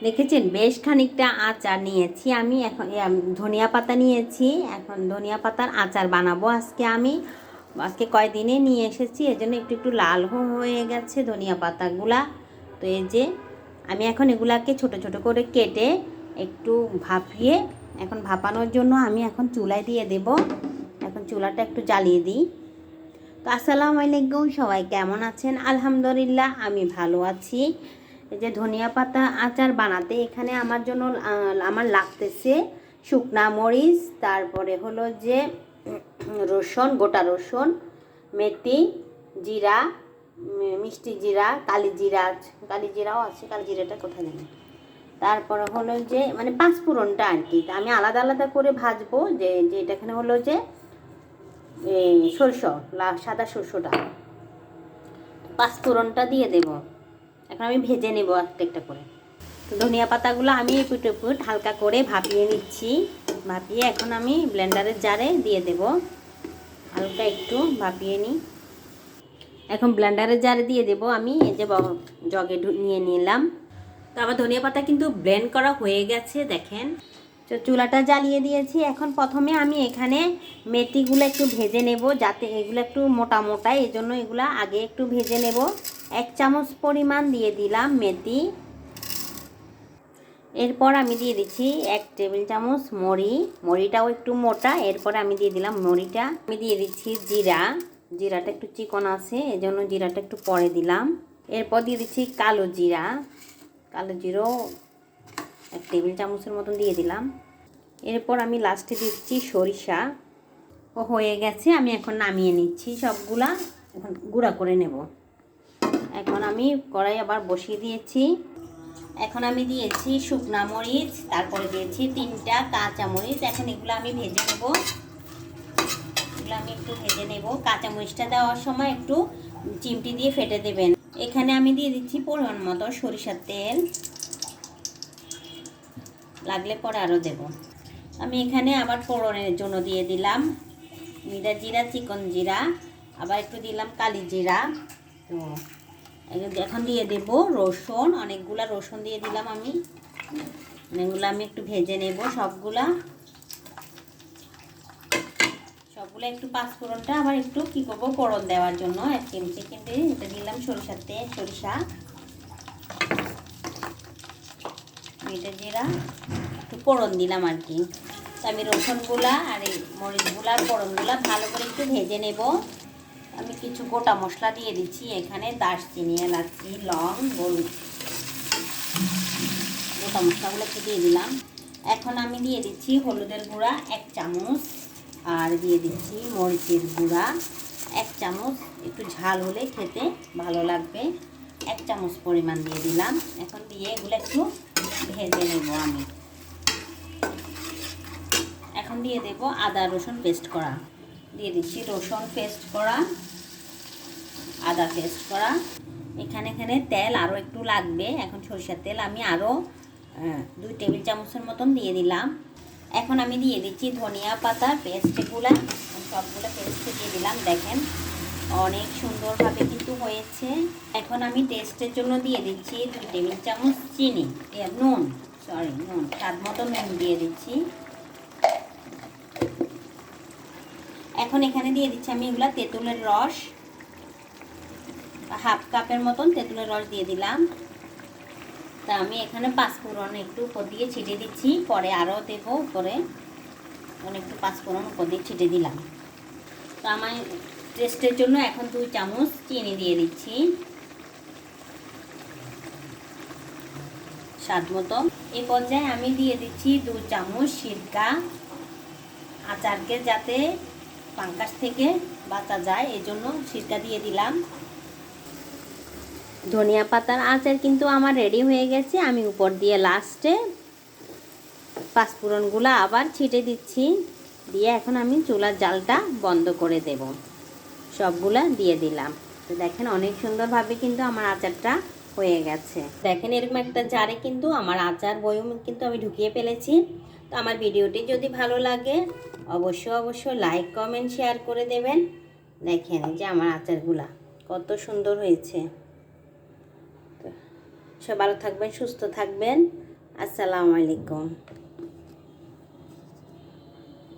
দেখেছেন বেশ খানিকটা আচার নিয়েছি আমি। এখন ধনিয়া পাতা নিয়েছি, এখন ধনিয়া পাতার আচার বানাবো আজকে আমি। আজকে কয়দিনে নিয়ে এসেছি, এজন্য একটু একটু লাল হয়ে গেছে ধনিয়া পাতাগুলা। তো এই যে আমি এখন এগুলাকে ছোট ছোট করে কেটে একটু ভাপিয়ে, এখন ভাপানোর জন্য আমি এখন চুলায় দিয়ে দেব। এখন চুলাটা একটু জ্বালিয়ে দিই। তো আসসালামু আলাইকুম, সবাই কেমন আছেন? আলহামদুলিল্লাহ আমি ভালো আছি। এই যে ধনিয়া পাতা আচার বানাতে এখানে আমার জন্য আমার লাগতেছে শুকনা মরিচ, তারপরে হলো যে রসুন, গোটা রসুন, মেথি, জিরা, মিষ্টি জিরা, কালি জিরা, কালি জিরাও আছে, কালি জিরাটা কোথায় জানি। তারপরে হলো যে মানে পাঁচফোড়নটা আর কি আমি আলাদা আলাদা করে ভাজবো। যে যেটা এখানে হলো যে এই সরষ, সাদা সরষটা, পাঁচফোড়নটা দিয়ে দেব। এখন আমি ভেজে নেব একটা একটা করে। তো ধনিয়া পাতাগুলো আমি এপুট এপুট হালকা করে ভাপিয়ে নিচ্ছি। ভাপিয়ে এখন আমি ব্লেন্ডারের জারে দিয়ে দেব। হালকা একটু ভাপিয়ে নিই। এখন ব্লেন্ডারের জারে দিয়ে দেব আমি। এই যে জগে নিয়ে নিলাম। তো আমার ধনিয়া পাতা কিন্তু ব্লেন্ড করা হয়ে গেছে, দেখেন। তো চুলাটা জ্বালিয়ে দিয়েছি। এখন প্রথমে আমি এখানে মেথিগুলো একটু ভেজে নেব, যাতে এগুলো একটু মোটা মোটা, এই জন্য এগুলো আগে একটু ভেজে নেব। 1 চামচ পরিমাণ দিয়ে দিলাম মেথি। এরপর আমি দিয়ে দিচ্ছি 1 টেবিল চামচ মরিটাও একটু মোটা। এরপর আমি দিয়ে দিলাম মরিটা। আমি দিয়ে দিচ্ছি জিরা, জিরাটা একটু চিকন আছে, এজন্য জিরাটা একটু পরে দিলাম। এরপর দিয়ে দিচ্ছি কালো জিরা, কালো জিরাও 1 টেবিল চামচের মতন দিয়ে দিলাম। এরপর আমি লাস্টে দিচ্ছি সরিষা। ও হয়ে গেছে, আমি এখন নামিয়ে নিচ্ছি সবগুলা, এখন গুঁড়া করে নেব। এখন আমি কড়াই আবার বসিয়ে দিয়েছি। এখন আমি দিয়েছি শুকনা মরিচ, তারপরে দিয়েছি 3টা কাঁচা মরিচ। এখন এগুলো আমি ভেজে নেব। এগুলো আমি একটু ভেজে নেব। কাঁচা মরিচটা দেওয়ার সময় একটু চিমটি দিয়ে ফেটে দেবেন। এখানে আমি দিয়ে দিচ্ছি পরিমাণ মতো সরিষার তেল, লাগলে পরে আরও দেব। আমি এখানে আবার ফোড়নের জন্য দিয়ে দিলাম মিরা জিরা, চিকন জিরা, আবার একটু দিলাম কালি জিরা। তো এখন দিয়ে দেব রসুন, অনেকগুলা রসুন দিয়ে দিলাম আমি। এগুলো আমি একটু ভেজে নেব সবগুলা একটু। পাঁচফোড়নটা আবার একটু কি করবো ফোড়ন দেওয়ার জন্য 1 চিমটি কিন্তু এটা দিলাম সরিষার তেল, সরিষা, মিঠা জিরা, একটু ফোড়ন দিলাম আর কি। তো আমি রসুনগুলা আর এই মরিচগুলা ফোড়নগুলা ভালো করে একটু ভেজে নেব। আমি কিছু গোটা মশলা দিয়ে দিচ্ছি এখানে, দারচিনি, এলাচি, লং, হলুদ, গোটা মশলাগুলো একটু দিয়ে দিলাম। এখন আমি দিয়ে দিচ্ছি হলুদের গুঁড়া 1 চামচ, আর দিয়ে দিচ্ছি মরিচের গুঁড়া 1 চামচ। একটু ঝাল হলে খেতে ভালো লাগবে, 1 চামচ পরিমাণ দিয়ে দিলাম। এখন দিয়ে এগুলো একটু ভেজে নেব আমি। এখন দিয়ে দেব আদা রসুন পেস্ট করা, দিয়ে দিচ্ছি রসুন পেস্ট করা, আদা পেস্ট করা। এখানে তেল আরও একটু লাগবে। এখন সরষের তেল আমি আরও 2 টেবিল চামচের মতন দিয়ে দিলাম। এখন আমি দিয়ে দিচ্ছি ধনিয়া পাতা পেস্টগুলা, সবগুলো পেস্ট দিয়ে দিলাম। দেখেন অনেক সুন্দরভাবে কিন্তু হয়েছে। এখন আমি টেস্টের জন্য দিয়ে দিচ্ছি 2 টেবিল চামচ চিনি, নুন, স্বাদ মতো নুন দিয়ে দিচ্ছি। এখন এখানে দিয়ে দিচ্ছি আমি এগুলা তেঁতুলের রস, 1/2 কাপের মতন তেঁতুলের রস দিয়ে দিলাম। তা আমি এখানে পাঁচফোড়ন একটু উপর দিয়ে ছিটিয়ে দিচ্ছি, পরে আরও দেবো উপরে। একটু পাঁচফোড়ন উপর দিয়ে ছিটিয়ে দিলাম। তো আমার টেস্টের জন্য এখন 2 চামচ চিনি দিয়ে দিচ্ছি, স্বাদ মতো। এই পর্যায়ে আমি দিয়ে দিচ্ছি 2 চামচ সিরকা, আচারকে যাতে পাঙ্কাশ থেকে বাঁচা যায় এই জন্য সিরকা দিয়ে দিলাম। ধনিয়া পাতার আচার কিন্তু আমার রেডি হয়ে গেছে। আমি উপর দিয়ে লাস্টে পাঁচফোড়নগুলো আবার ছিটে দিচ্ছি, দিয়ে এখন আমি চুলার জালটা বন্ধ করে দেব। সবগুলা দিয়ে দিলাম। তো দেখেন অনেক সুন্দরভাবে কিন্তু আমার আচারটা হয়ে গেছে। দেখেন এরকম একটা জারে কিন্তু আমার আচার বয়ম কিন্তু আমি ঢুকিয়ে ফেলেছি। তো আমার ভিডিওটি যদি ভালো লাগে অবশ্যই লাইক, কমেন্ট, শেয়ার করে দেবেন। দেখেন এই যে আমার আচারগুলা কত সুন্দর হয়েছে। সবাই ভালো থাকবেন, সুস্থ থাকবেন। আসসালামু আলাইকুম।